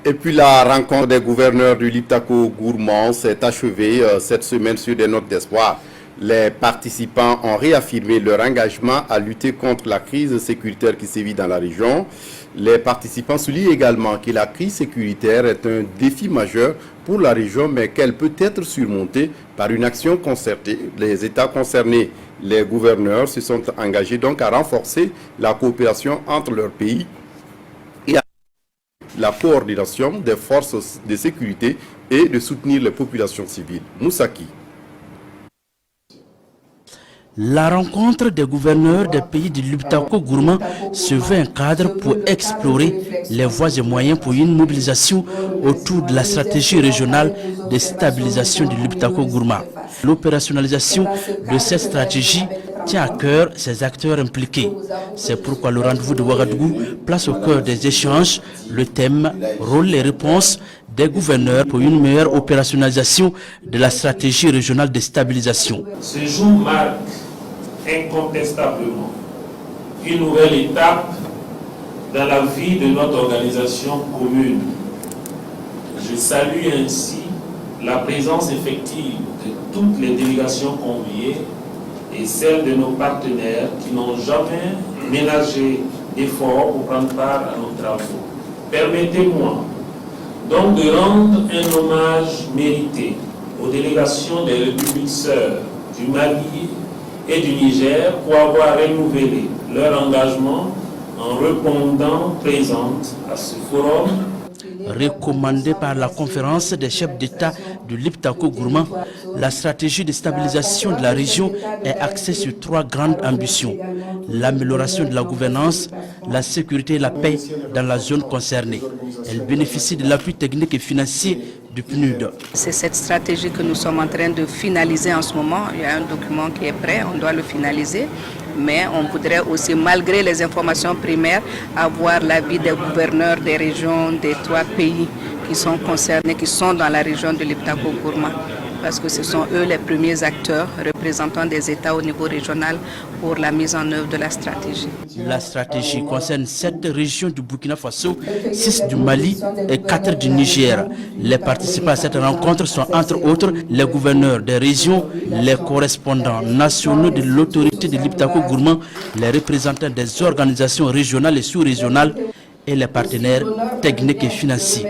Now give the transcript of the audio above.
Et puis la rencontre des gouverneurs du Liptako-Gourmand s'est achevée cette semaine sur des notes d'espoir. Les participants ont réaffirmé leur engagement à lutter contre la crise sécuritaire qui sévit dans la région. Les participants soulignent également que la crise sécuritaire est un défi majeur pour la région, mais qu'elle peut être surmontée par une action concertée. Les États concernés, les gouverneurs se sont engagés donc à renforcer la coopération entre leurs pays et à la coordination des forces de sécurité et de soutenir les populations civiles. Moussaki. La rencontre des gouverneurs des pays du Liptako-Gourmand se veut un cadre pour explorer les voies et moyens pour une mobilisation autour de la stratégie régionale de stabilisation du Liptako-Gourmand. L'opérationnalisation de cette stratégie tient à cœur ses acteurs impliqués. C'est pourquoi le rendez-vous de Ouagadougou place au cœur des échanges le thème « Rôle et réponses des gouverneurs pour une meilleure opérationnalisation de la stratégie régionale de stabilisation ». Ce jour marque incontestablement une nouvelle étape dans la vie de notre organisation commune. Je salue ainsi la présence effective de toutes les délégations conviées et celles de nos partenaires qui n'ont jamais ménagé d'efforts pour prendre part à nos travaux. Permettez-moi donc de rendre un hommage mérité aux délégations des républiques sœurs du Mali et du Niger pour avoir renouvelé leur engagement en répondant présente à ce forum. Recommandée par la conférence des chefs d'État du Liptako-Gourmand, la stratégie de stabilisation de la région est axée sur trois grandes ambitions: l'amélioration de la gouvernance, la sécurité et la paix dans la zone concernée. Elle bénéficie de l'appui technique et financier du PNUD. C'est cette stratégie que nous sommes en train de finaliser en ce moment. Il y a un document qui est prêt, on doit le finaliser. Mais on voudrait aussi, malgré les informations primaires, avoir l'avis des gouverneurs des régions des trois pays qui sont concernés, qui sont dans la région de Liptako-Gourmand. Parce que ce sont eux les premiers acteurs, représentants des États au niveau régional pour la mise en œuvre de la stratégie. La stratégie concerne 7 régions du Burkina Faso, 6 du Mali et 4 du Niger. Les participants à cette rencontre sont entre autres les gouverneurs des régions, les correspondants nationaux de l'autorité de Liptako-Gourmand, les représentants des organisations régionales et sous-régionales et les partenaires techniques et financiers.